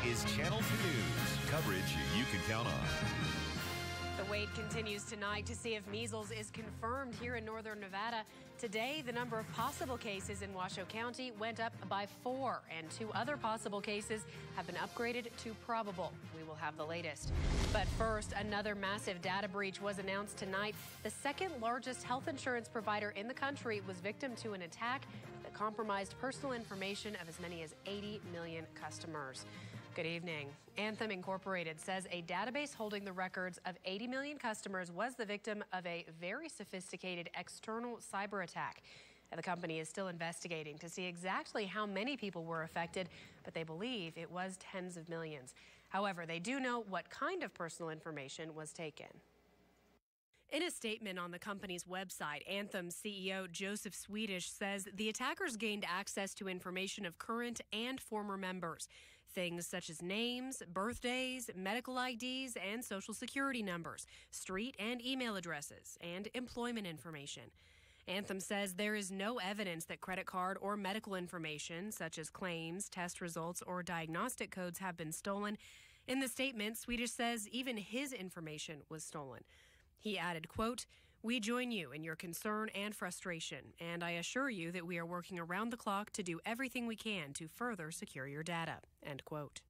is Channel 2 News. Coverage you can count on. The wait continues tonight to see if measles is confirmed here in northern Nevada. Today, the number of possible cases in Washoe County went up by 4, and 2 other possible cases have been upgraded to probable. We will have the latest. But first, another massive data breach was announced tonight. The second largest health insurance provider in the country was victim to an attack that compromised personal information of as many as 80 million customers. Good evening. Anthem Incorporated says a database holding the records of 80 million customers was the victim of a very sophisticated external cyber attack. The company is still investigating to see exactly how many people were affected, but they believe it was tens of millions. However, they do know what kind of personal information was taken. In a statement on the company's website, Anthem CEO Joseph Swedish says the attackers gained access to information of current and former members. Things such as names, birthdays, medical IDs, and social security numbers, street and email addresses, and employment information. Anthem says there is no evidence that credit card or medical information, such as claims, test results, or diagnostic codes, have been stolen. In the statement, Swedish says even his information was stolen. He added, quote, "We join you in your concern and frustration, and I assure you that we are working around the clock to do everything we can to further secure your data," end quote.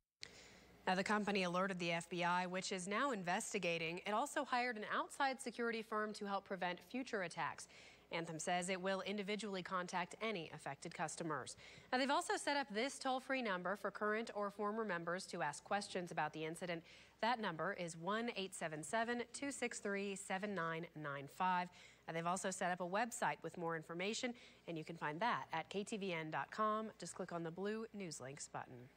Now, the company alerted the FBI, which is now investigating. It also hired an outside security firm to help prevent future attacks. Anthem says it will individually contact any affected customers. Now, they've also set up this toll-free number for current or former members to ask questions about the incident. That number is 1-877-263-7995. They've also set up a website with more information, and you can find that at ktvn.com. Just click on the blue News Links button.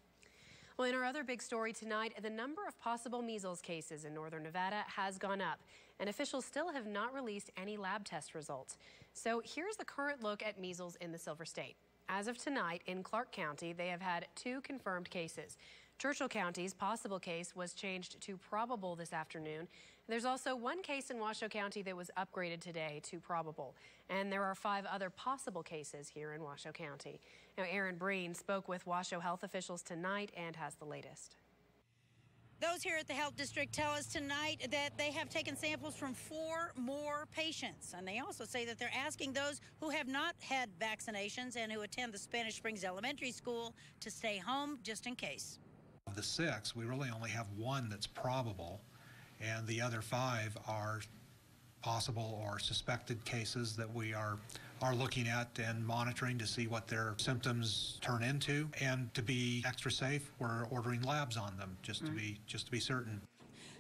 Well, in our other big story tonight, the number of possible measles cases in northern Nevada has gone up, and officials still have not released any lab test results. So here's the current look at measles in the Silver State. As of tonight, in Clark County, they have had 2 confirmed cases. Churchill County's possible case was changed to probable this afternoon. There's also 1 case in Washoe County that was upgraded today to probable. And there are 5 other possible cases here in Washoe County. Now, Aaron Breen spoke with Washoe health officials tonight and has the latest. Those here at the health district tell us tonight that they have taken samples from 4 more patients. And they also say that they're asking those who have not had vaccinations and who attend the Spanish Springs Elementary School to stay home just in case. Of the 6, we really only have 1 that's probable, and the other 5 are possible or suspected cases that we are looking at and monitoring to see what their symptoms turn into. And to be extra safe, we're ordering labs on them just to be certain.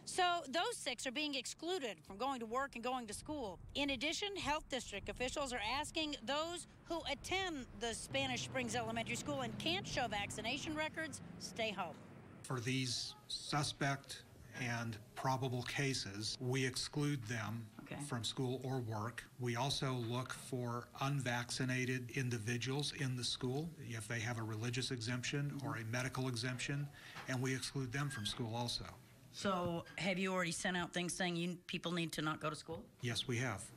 So those 6 are being excluded from going to work and going to school. In addition, health district officials are asking those who attend the Spanish Springs Elementary School and can't show vaccination records, stay home. For these suspect and probable cases, we exclude them from school or work. We also look for unvaccinated individuals in the school if they have a religious exemption or a medical exemption, and we exclude them from school also. So have you already sent out things saying people need to not go to school? Yes, we have.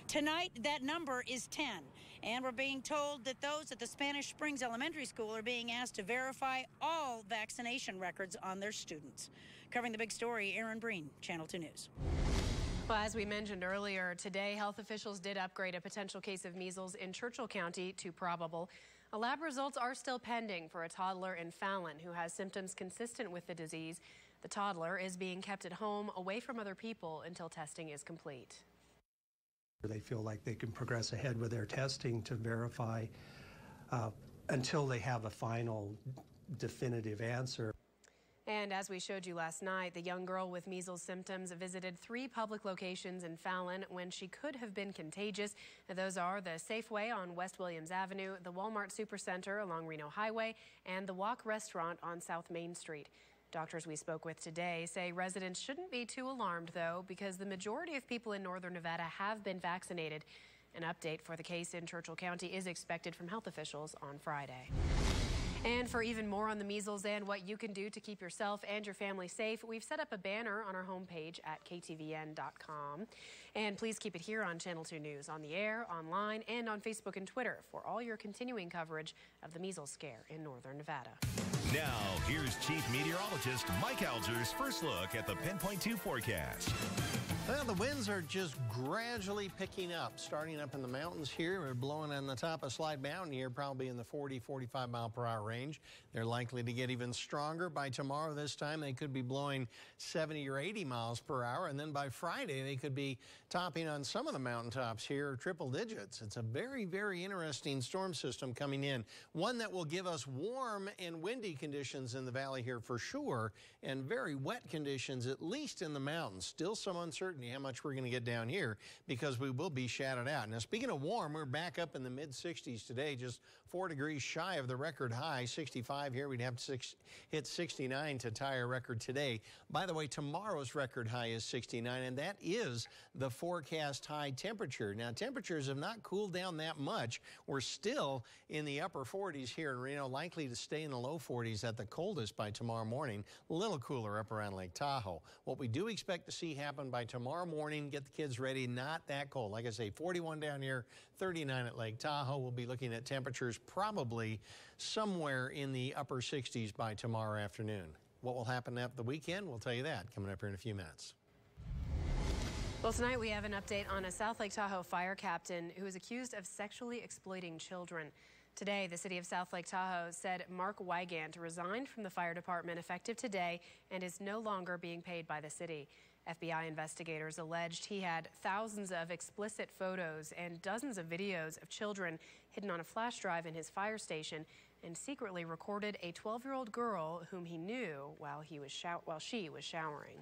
Tonight, that number is 10, and we're being told that those at the Spanish Springs Elementary School are being asked to verify all vaccination records on their students. Covering the big story, Aaron Breen, Channel 2 News. Well, as we mentioned earlier, today health officials did upgrade a potential case of measles in Churchill County to probable. Lab results are still pending for a toddler in Fallon who has symptoms consistent with the disease. The toddler is being kept at home away from other people until testing is complete. They feel like they can progress ahead with their testing to verify until they have a final definitive answer. And as we showed you last night, the young girl with measles symptoms visited 3 public locations in Fallon when she could have been contagious. Those are the Safeway on West Williams Avenue, the Walmart Supercenter along Reno Highway, and the Wok Restaurant on South Main Street. Doctors we spoke with today say residents shouldn't be too alarmed, though, because the majority of people in northern Nevada have been vaccinated. An update for the case in Churchill County is expected from health officials on Friday. And for even more on the measles and what you can do to keep yourself and your family safe, we've set up a banner on our homepage at ktvn.com. And please keep it here on Channel 2 News, on the air, online, and on Facebook and Twitter for all your continuing coverage of the measles scare in northern Nevada. Now, here's Chief Meteorologist Mike Alger's first look at the Pinpoint 2 forecast. Well, the winds are just gradually picking up, starting up in the mountains here. We're blowing on the top of Slide Mountain here, probably in the 40, 45 mile per hour range. They're likely to get even stronger by tomorrow. This time they could be blowing 70 or 80 miles per hour. And then by Friday, they could be topping on some of the mountaintops here, triple digits. It's a very, very interesting storm system coming in. One that will give us warm and windy conditions in the valley here for sure, and very wet conditions, at least in the mountains. Still some uncertainty how much we're going to get down here because we will be shadowed out. Now, speaking of warm, we're back up in the mid-60s today, just 4 degrees shy of the record high, 65 here. We'd have to hit 69 to tie our record today. By the way, tomorrow's record high is 69, and that is the forecast high temperature. Now, temperatures have not cooled down that much. We're still in the upper 40s here in Reno, likely to stay in the low 40s at the coldest by tomorrow morning. A little cooler up around Lake Tahoe. What we do expect to see happen by tomorrow morning, get the kids ready, not that cold. Like I say, 41 down here, 39 at Lake Tahoe. We'll be looking at temperatures probably somewhere in the upper 60s by tomorrow afternoon. What will happen after the weekend? We'll tell you that coming up here in a few minutes. Well, tonight we have an update on a South Lake Tahoe fire captain who is accused of sexually exploiting children. Today, the city of South Lake Tahoe said Mark Wygant resigned from the fire department effective today and is no longer being paid by the city. FBI investigators alleged he had thousands of explicit photos and dozens of videos of children hidden on a flash drive in his fire station and secretly recorded a 12-year-old girl whom he knew while she was showering.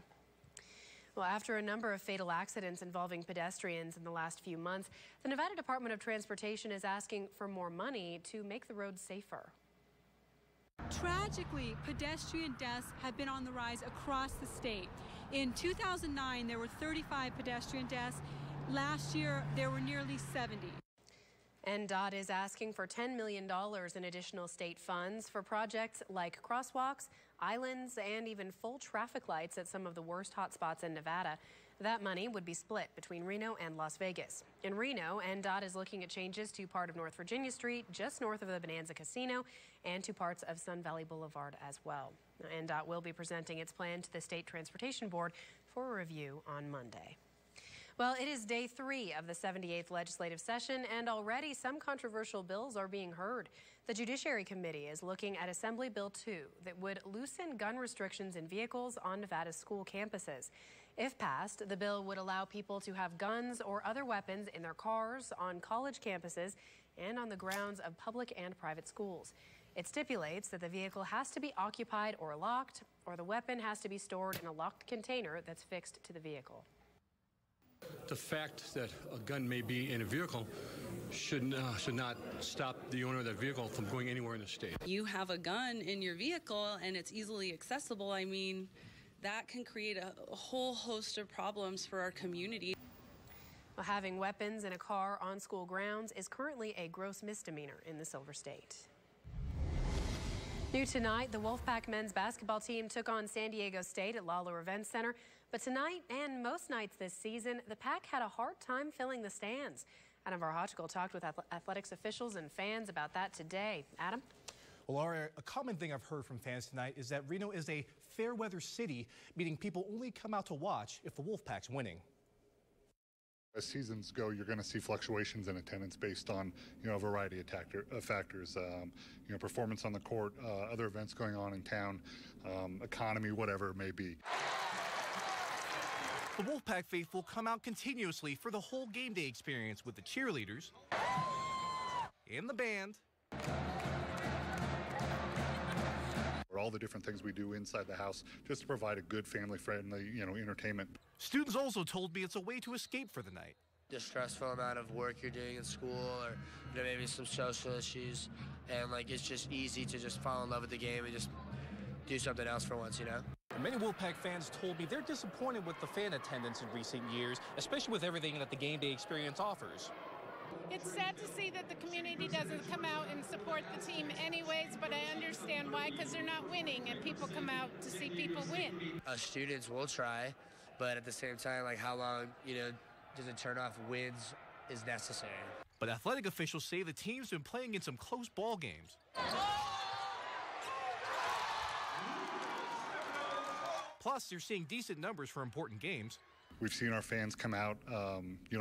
Well, after a number of fatal accidents involving pedestrians in the last few months, the Nevada Department of Transportation is asking for more money to make the roads safer. Tragically, pedestrian deaths have been on the rise across the state. In 2009, there were 35 pedestrian deaths. Last year, there were nearly 70. NDOT is asking for $10 million in additional state funds for projects like crosswalks, islands, and even full traffic lights at some of the worst hotspots in Nevada. That money would be split between Reno and Las Vegas. In Reno, NDOT is looking at changes to part of North Virginia Street, just north of the Bonanza Casino, and to parts of Sun Valley Boulevard as well. NDOT will be presenting its plan to the State Transportation Board for a review on Monday. Well, it is day 3 of the 78th legislative session, and already some controversial bills are being heard. The Judiciary Committee is looking at Assembly Bill 2 that would loosen gun restrictions in vehicles on Nevada's school campuses. If passed, the bill would allow people to have guns or other weapons in their cars, on college campuses, and on the grounds of public and private schools. It stipulates that the vehicle has to be occupied or locked, or the weapon has to be stored in a locked container that's fixed to the vehicle. The fact that a gun may be in a vehicle should not stop the owner of that vehicle from going anywhere in the state. You have a gun in your vehicle and it's easily accessible. I mean, that can create a whole host of problems for our community. Well, having weapons in a car on school grounds is currently a gross misdemeanor in the Silver State. New tonight, the Wolfpack men's basketball team took on San Diego State at Lawlor Events Center. But tonight and most nights this season, the Pack had a hard time filling the stands. Adam Varhochko talked with athletics officials and fans about that today. Adam? Well, Laura, a common thing I've heard from fans tonight is that Reno is a fair weather city, meaning people only come out to watch if the Wolfpack's winning. As seasons go, you're going to see fluctuations in attendance based on, a variety of factors, performance on the court, other events going on in town, economy, whatever it may be. The Wolfpack faithful come out continuously for the whole game day experience with the cheerleaders and the band. For all the different things we do inside the house just to provide a good family-friendly, entertainment. Students also told me it's a way to escape for the night. The stressful amount of work you're doing in school or maybe some social issues, and it's just easy to just fall in love with the game and just do something else for once, Many Wolfpack fans told me they're disappointed with the fan attendance in recent years, especially with everything that the game day experience offers. It's sad to see that the community doesn't come out and support the team anyways, but I understand why, because they're not winning and people come out to see people win. Students will try, but at the same time, how long, does it turn off wins is necessary. But athletic officials say the team's been playing in some close ball games. Plus, you're seeing decent numbers for important games. We've seen our fans come out,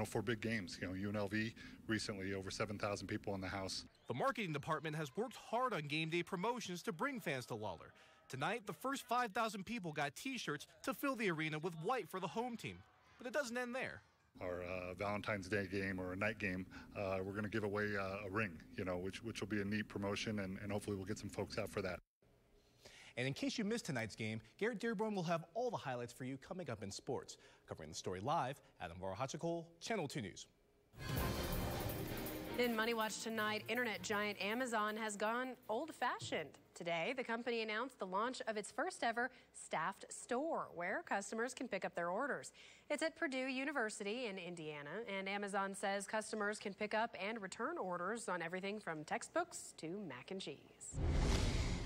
for big games. UNLV recently, over 7,000 people in the house. The marketing department has worked hard on game day promotions to bring fans to Lawler. Tonight, the first 5,000 people got T-shirts to fill the arena with white for the home team. But it doesn't end there. Our Valentine's Day game or a night game, we're going to give away a ring, which will be a neat promotion, and hopefully we'll get some folks out for that. And in case you missed tonight's game, Garrett Dearborn will have all the highlights for you coming up in sports. Covering the story live, Adam Varahachikol, Channel 2 News. In Money Watch tonight, internet giant Amazon has gone old-fashioned. Today, the company announced the launch of its first ever staffed store where customers can pick up their orders. It's at Purdue University in Indiana, and Amazon says customers can pick up and return orders on everything from textbooks to mac and cheese.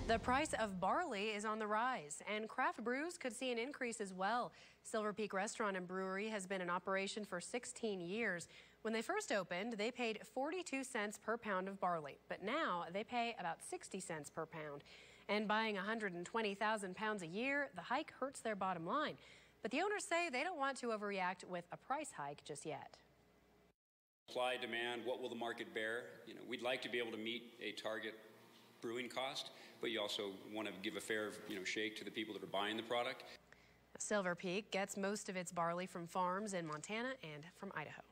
The price of barley is on the rise, and craft brews could see an increase as well. Silver Peak Restaurant and Brewery has been in operation for 16 years. When they first opened, they paid 42 cents per pound of barley, but now they pay about 60 cents per pound. And buying 120,000 pounds a year, the hike hurts their bottom line. But the owners say they don't want to overreact with a price hike just yet. Supply, demand, what will the market bear? We'd like to be able to meet a target brewing cost, but you also want to give a fair, shake to the people that are buying the product. Silver Peak gets most of its barley from farms in Montana and from Idaho.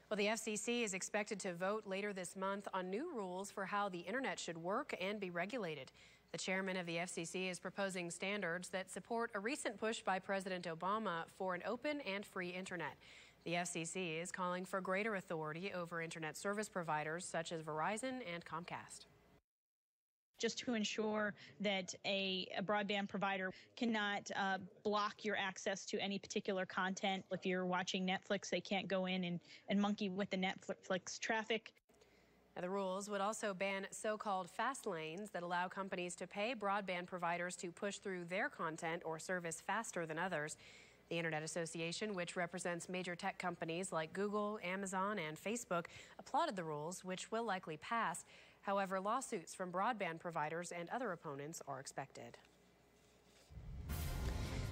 Well, the FCC is expected to vote later this month on new rules for how the internet should work and be regulated. The chairman of the FCC is proposing standards that support a recent push by President Obama for an open and free internet. The FCC is calling for greater authority over internet service providers such as Verizon and Comcast. Just to ensure that a broadband provider cannot block your access to any particular content. If you're watching Netflix, they can't go in and monkey with the Netflix traffic. Now, the rules would also ban so-called fast lanes that allow companies to pay broadband providers to push through their content or service faster than others. The Internet Association, which represents major tech companies like Google, Amazon, and Facebook, applauded the rules, which will likely pass. However, lawsuits from broadband providers and other opponents are expected.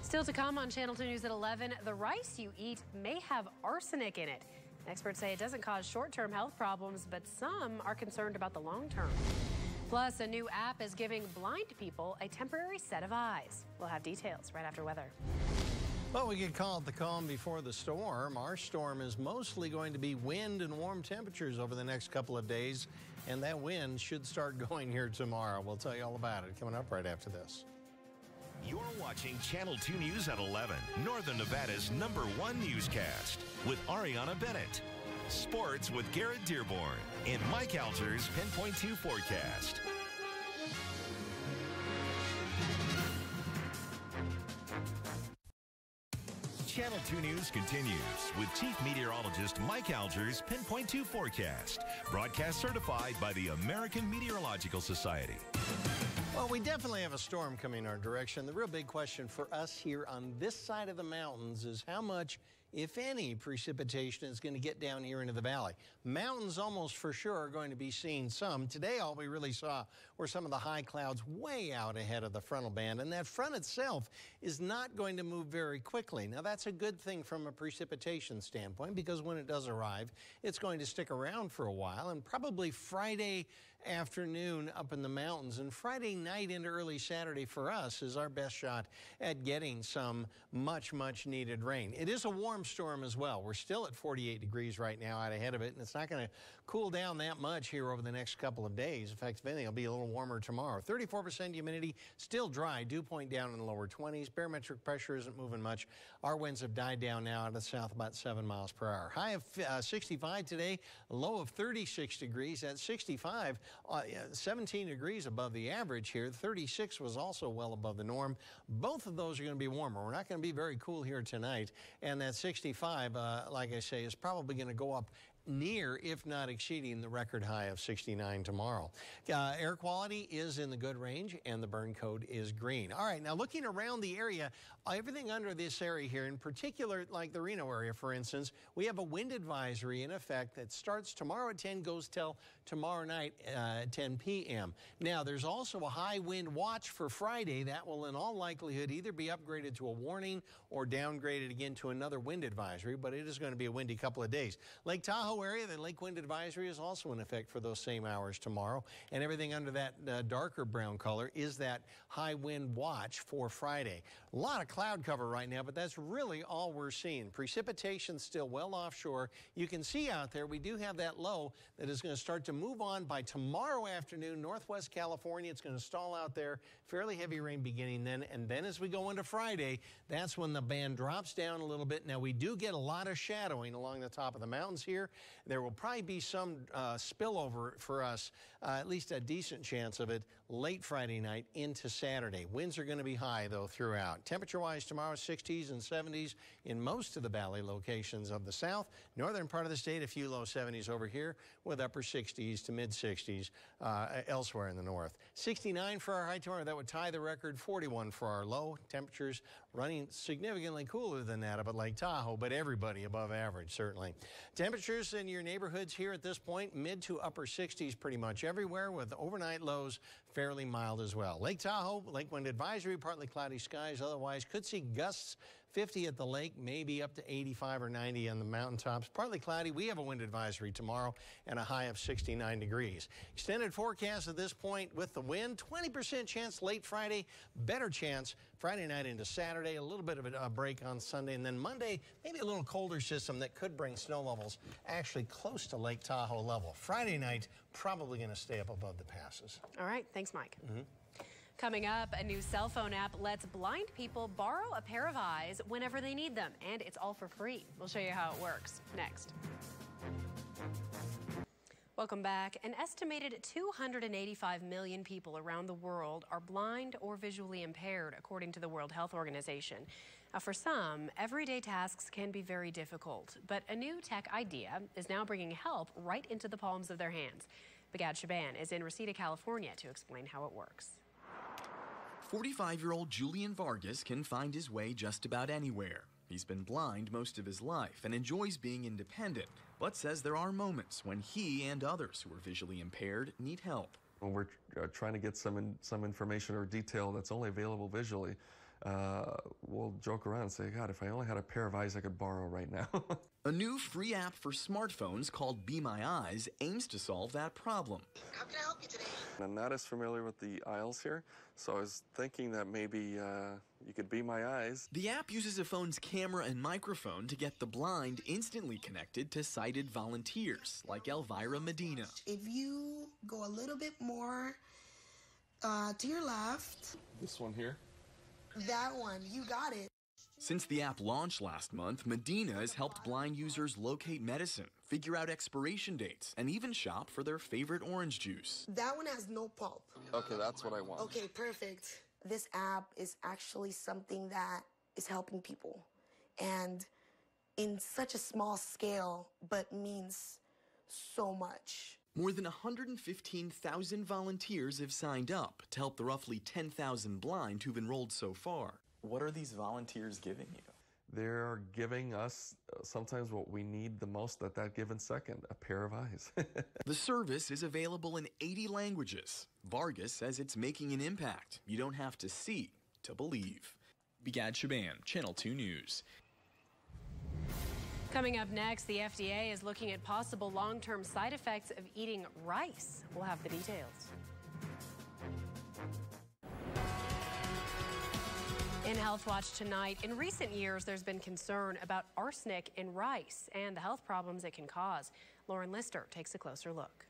Still to come on Channel 2 News at 11, the rice you eat may have arsenic in it. Experts say it doesn't cause short-term health problems, but some are concerned about the long-term. Plus, a new app is giving blind people a temporary set of eyes. We'll have details right after weather. Well, we get called the calm before the storm. Our storm is mostly going to be wind and warm temperatures over the next couple of days, and that wind should start going here tomorrow. We'll tell you all about it coming up right after this. You're watching Channel 2 News at 11, Northern Nevada's #1 newscast with Ariana Bennett. Sports with Garrett Dearborn and Mike Alger's Pinpoint 2 forecast. Channel 2 News continues with Chief Meteorologist Mike Alger's Pinpoint 2 forecast, broadcast certified by the American Meteorological Society. Well, we definitely have a storm coming our direction. The real big question for us here on this side of the mountains is how much, if any, precipitation is going to get down here into the valley. Mountains almost for sure are going to be seeing some. Today, all we really saw were some of the high clouds way out ahead of the frontal band, and that front itself is not going to move very quickly. Now, that's a good thing from a precipitation standpoint, because when it does arrive, it's going to stick around for a while, and probably Friday afternoon up in the mountains and Friday night into early Saturday for us is our best shot at getting some much needed rain. It is a warm storm as well. We're still at 48 degrees right now out ahead of it, and it's not going to cool down that much here over the next couple of days. In fact, if anything, it'll be a little warmer tomorrow. 34% humidity, still dry, dew point down in the lower 20s. Barometric pressure isn't moving much. Our winds have died down now out of the south about 7 miles per hour. High of 65 today, a low of 36 degrees. At 65, 17 degrees above the average here. 36 was also well above the norm. Both of those are going to be warmer. We're not going to be very cool here tonight. And that 65, like I say, is probably going to go up near, if not exceeding, the record high of 69 tomorrow. Air quality is in the good range, and the burn code is green. All right, now looking around the area, everything under this area here, in particular, like the Reno area, for instance, we have a wind advisory in effect that starts tomorrow at 10, goes till tomorrow night at 10 p.m. Now, there's also a high wind watch for Friday. That will in all likelihood either be upgraded to a warning or downgraded again to another wind advisory, but it is going to be a windy couple of days. Lake Tahoe area, the lake wind advisory is also in effect for those same hours tomorrow, and everything under that darker brown color is that high wind watch for Friday. A lot of cloud cover right now, but that's really all we're seeing. Precipitation still well offshore. You can see out there we do have that low that is going to start to move on by tomorrow afternoon. Northwest California, it's going to stall out there. Fairly heavy rain beginning then, and then as we go into Friday, that's when the band drops down a little bit. Now, we do get a lot of shadowing along the top of the mountains here. There will probably be some spillover for us, at least a decent chance of it, late Friday night into Saturday. Winds are going to be high, though, throughout. Temperature-wise, tomorrow, 60s and 70s in most of the valley locations of the south. Northern part of the state, a few low 70s over here with upper 60s to mid-60s elsewhere in the north. 69 for our high tomorrow. That would tie the record. 41 for our low. Temperatures running significantly cooler than that up at Lake Tahoe, but everybody above average, certainly. Temperatures in your neighborhoods here at this point, mid to upper 60s pretty much everywhere, with overnight lows fairly mild as well. Lake Tahoe, lake wind advisory, partly cloudy skies. Otherwise, could see gusts 50 at the lake, maybe up to 85 or 90 on the mountaintops. Partly cloudy. We have a wind advisory tomorrow and a high of 69 degrees. Extended forecast at this point with the wind. 20% chance late Friday. Better chance Friday night into Saturday. A little bit of a break on Sunday. And then Monday, maybe a little colder system that could bring snow levels actually close to Lake Tahoe level. Friday night, probably going to stay up above the passes. All right. Thanks, Mike. Coming up, a new cell phone app lets blind people borrow a pair of eyes whenever they need them, and it's all for free. We'll show you how it works next. Welcome back. An estimated 285 million people around the world are blind or visually impaired, according to the World Health Organization. Now, for some, everyday tasks can be very difficult, but a new tech idea is now bringing help right into the palms of their hands. Begad Shaban is in Reseda, California to explain how it works. 45-year-old Julian Vargas can find his way just about anywhere. He's been blind most of his life and enjoys being independent, but says there are moments when he and others who are visually impaired need help. When we're trying to get some information or detail that's only available visually, we'll joke around and say, God, if I only had a pair of eyes I could borrow right now. A new free app for smartphones called Be My Eyes aims to solve that problem. How can I help you today? I'm not as familiar with the aisles here, so I was thinking that maybe you could be my eyes. The app uses a phone's camera and microphone to get the blind instantly connected to sighted volunteers like Elvira Medina. If you go a little bit more to your left. This one here? That one, you got it. Since the app launched last month, Medina has helped blind users locate medicine, figure out expiration dates, and even shop for their favorite orange juice. That one has no pulp. Okay, that's what I want. Okay, perfect. This app is actually something that is helping people, and in such a small scale, but means so much. More than 115,000 volunteers have signed up to help the roughly 10,000 blind who've enrolled so far. What are these volunteers giving you? They're giving us sometimes what we need the most at that given second, a pair of eyes. The service is available in 80 languages. Vargas says it's making an impact. You don't have to see to believe. Begad Shaban, Channel 2 News. Coming up next, the FDA is looking at possible long-term side effects of eating rice. We'll have the details. In Health Watch tonight, in recent years, there's been concern about arsenic in rice and the health problems it can cause. Lauren Lister takes a closer look.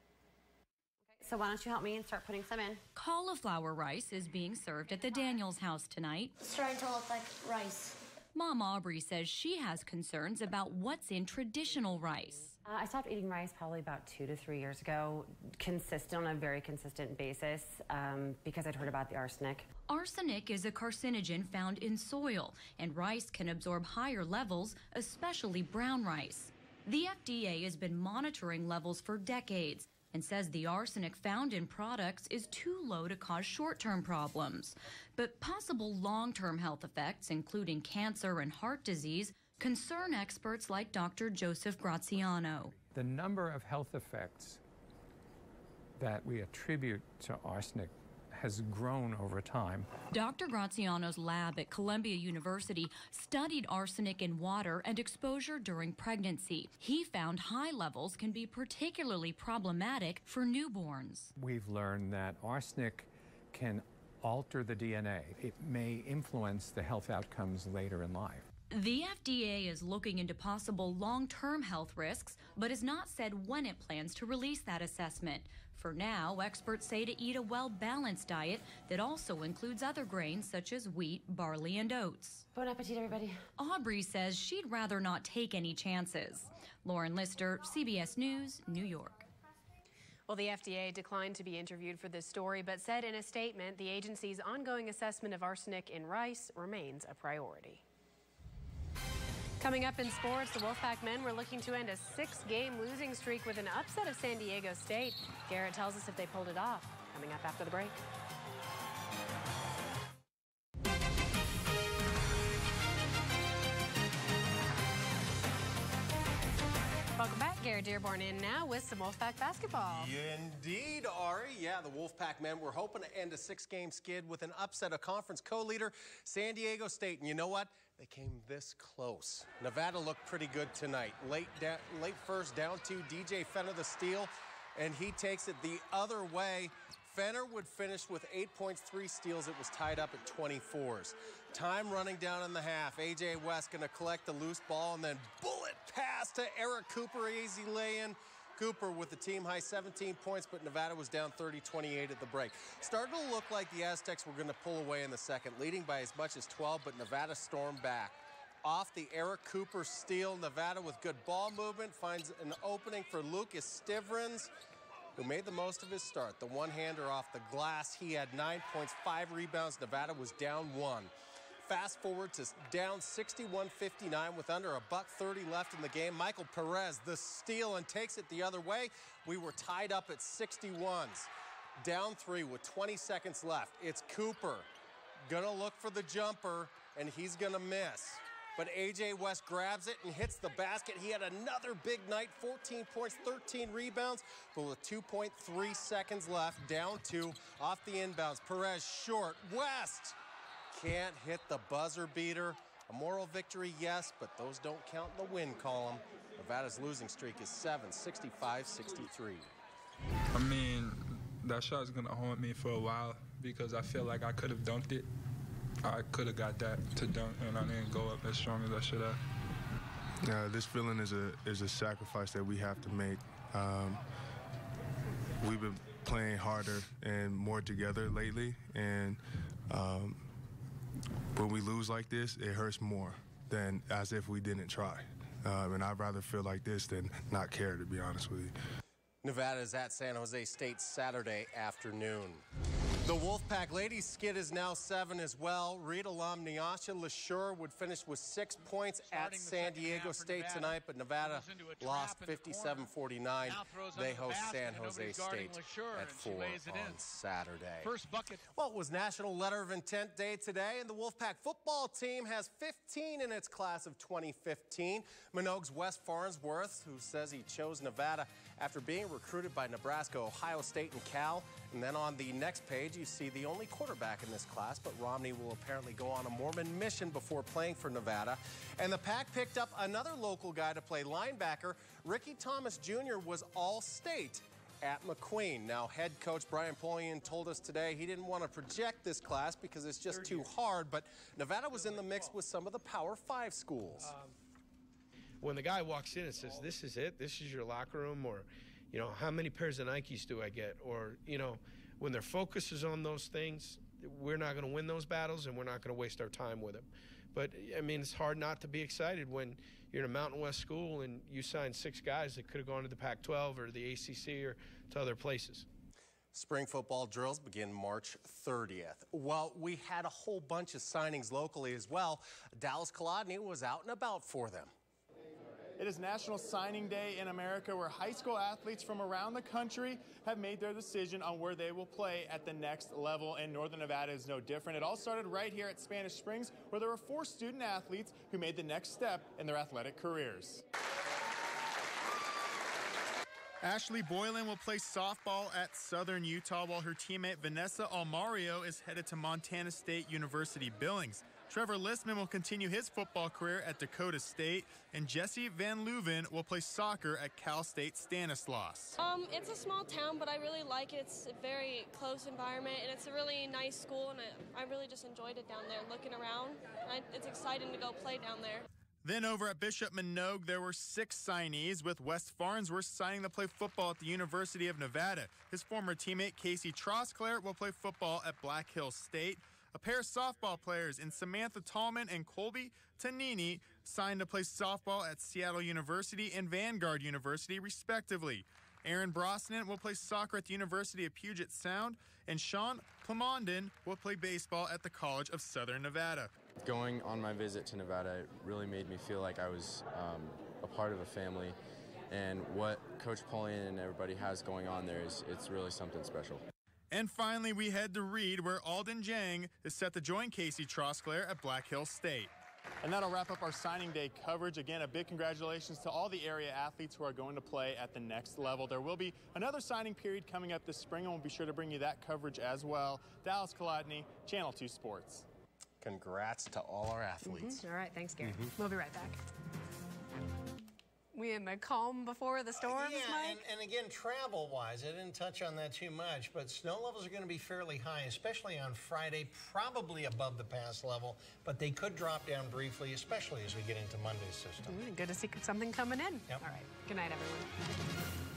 So why don't you help me and start putting some in? Cauliflower rice is being served at the Daniels house tonight. It's trying to look like rice. Mom Aubrey says she has concerns about what's in traditional rice. I stopped eating rice probably about 2 to 3 years ago, on a very consistent basis, because I'd heard about the arsenic. Arsenic is a carcinogen found in soil, and rice can absorb higher levels, especially brown rice. The FDA has been monitoring levels for decades and says the arsenic found in products is too low to cause short-term problems. But possible long-term health effects, including cancer and heart disease, concern experts like Dr. Joseph Graziano. The number of health effects that we attribute to arsenic has grown over time. Dr. Graziano's lab at Columbia University studied arsenic in water and exposure during pregnancy. He found high levels can be particularly problematic for newborns. We've learned that arsenic can alter the DNA. It may influence the health outcomes later in life. The FDA is looking into possible long-term health risks, but has not said when it plans to release that assessment. For now, experts say to eat a well-balanced diet that also includes other grains such as wheat, barley, and oats. Bon appetit, everybody. Aubrey says she'd rather not take any chances. Lauren Lister, CBS News, New York. Well, the FDA declined to be interviewed for this story, but said in a statement the agency's ongoing assessment of arsenic in rice remains a priority. Coming up in sports, the Wolfpack men were looking to end a 6-game losing streak with an upset of San Diego State. Garrett tells us if they pulled it off. Coming up after the break. Welcome back. Garrett Dearborn in now with some Wolfpack basketball. Indeed, Ari. Yeah, the Wolfpack men were hoping to end a 6-game skid with an upset of conference co-leader San Diego State. And you know what? They came this close. Nevada looked pretty good tonight. Late first, down 2, DJ Fenner the steal, and he takes it the other way. Fenner would finish with 8 points, 3 steals. It was tied up at 24s. Time running down in the half. A.J. West going to collect the loose ball and then bullet pass to Eric Cooper. Easy lay-in. Cooper with the team-high 17 points, but Nevada was down 30-28 at the break. Started to look like the Aztecs were going to pull away in the second, leading by as much as 12, but Nevada stormed back. Off the Eric Cooper steal, Nevada with good ball movement finds an opening for Lucas Stivrins, who made the most of his start. The one-hander off the glass. He had 9 points, 5 rebounds. Nevada was down 1. Fast forward to down 61-59 with under $1:30 left in the game. Michael Perez, the steal, and takes it the other way. We were tied up at 61s. Down 3 with 20 seconds left. It's Cooper. Gonna look for the jumper, and he's gonna miss. But A.J. West grabs it and hits the basket. He had another big night, 14 points, 13 rebounds, but with 2.3 seconds left, down 2 off the inbounds. Perez short. West can't hit the buzzer beater. A moral victory, yes, but those don't count in the win column. Nevada's losing streak is 7, 65-63. I mean, that shot's going to haunt me for a while because I feel like I could have dunked it. I could have got that to dunk, and I didn't go up as strong as I should have. This feeling is a sacrifice that we have to make. We've been playing harder and more together lately, and when we lose like this, it hurts more than as if we didn't try. And I'd rather feel like this than not care, to be honest with you. Nevada is at San Jose State Saturday afternoon. The Wolfpack ladies skid is now 7 as well. Reed alum Nyasha LeSure would finish with 6 points at San Diego State tonight, but Nevada lost 57-49. They host San Jose State at 4 on Saturday. First bucket. Well, it was National Letter of Intent Day today, and the Wolfpack football team has 15 in its class of 2015. Minogue's Wes Farnsworth, who says he chose Nevada after being recruited by Nebraska, Ohio State, and Cal. And then on the next page, you see the only quarterback in this class, but Romney will apparently go on a Mormon mission before playing for Nevada. And the Pack picked up another local guy to play linebacker. Ricky Thomas Jr. was All-State at McQueen. Now, head coach Brian Polian told us today he didn't want to project this class because it's just too hard, but Nevada was in the mix with some of the Power 5 schools. When the guy walks in and says, this is it, this is your locker room, or, you know, how many pairs of Nikes do I get? Or, you know, when their focus is on those things, we're not going to win those battles and we're not going to waste our time with them. But, I mean, it's hard not to be excited when you're in a Mountain West school and you sign 6 guys that could have gone to the Pac-12 or the ACC or to other places. Spring football drills begin March 30th. Well, we had a whole bunch of signings locally as well. Dallas Kolodny was out and about for them. It is National Signing Day in America, where high school athletes from around the country have made their decision on where they will play at the next level, and Northern Nevada is no different. It all started right here at Spanish Springs, where there were 4 student athletes who made the next step in their athletic careers. Ashley Boylan will play softball at Southern Utah, while her teammate Vanessa Almario is headed to Montana State University Billings. Trevor Listman will continue his football career at Dakota State, and Jesse Van Leuven will play soccer at Cal State Stanislaus. It's a small town, but I really like it. It's a very close environment, and it's a really nice school, and I really just enjoyed it down there, looking around. It's exciting to go play down there. Then over at Bishop Manogue, there were 6 signees, with Wes Farnsworth signing to play football at the University of Nevada. His former teammate Casey Trosclair will play football at Black Hills State. A pair of softball players in Samantha Tallman and Colby Tanini signed to play softball at Seattle University and Vanguard University, respectively. Aaron Brosnan will play soccer at the University of Puget Sound, and Sean Plamondon will play baseball at the College of Southern Nevada. Going on my visit to Nevada really made me feel like I was a part of a family, and what Coach Polian and everybody has going on there it's really something special. And finally, we head to Reed, where Alden Jang is set to join Casey Trosclair at Black Hills State. And that'll wrap up our signing day coverage. Again, a big congratulations to all the area athletes who are going to play at the next level. There will be another signing period coming up this spring, and we'll be sure to bring you that coverage as well. Dallas Kolodny, Channel 2 Sports. Congrats to all our athletes. All right, thanks, Gary. We'll be right back. We in the calm before the storms, Mike? And again, travel-wise, I didn't touch on that too much, but snow levels are going to be fairly high, especially on Friday, probably above the pass level, but they could drop down briefly, especially as we get into Monday's system. Good to see something coming in. Yep. All right. Good night, everyone.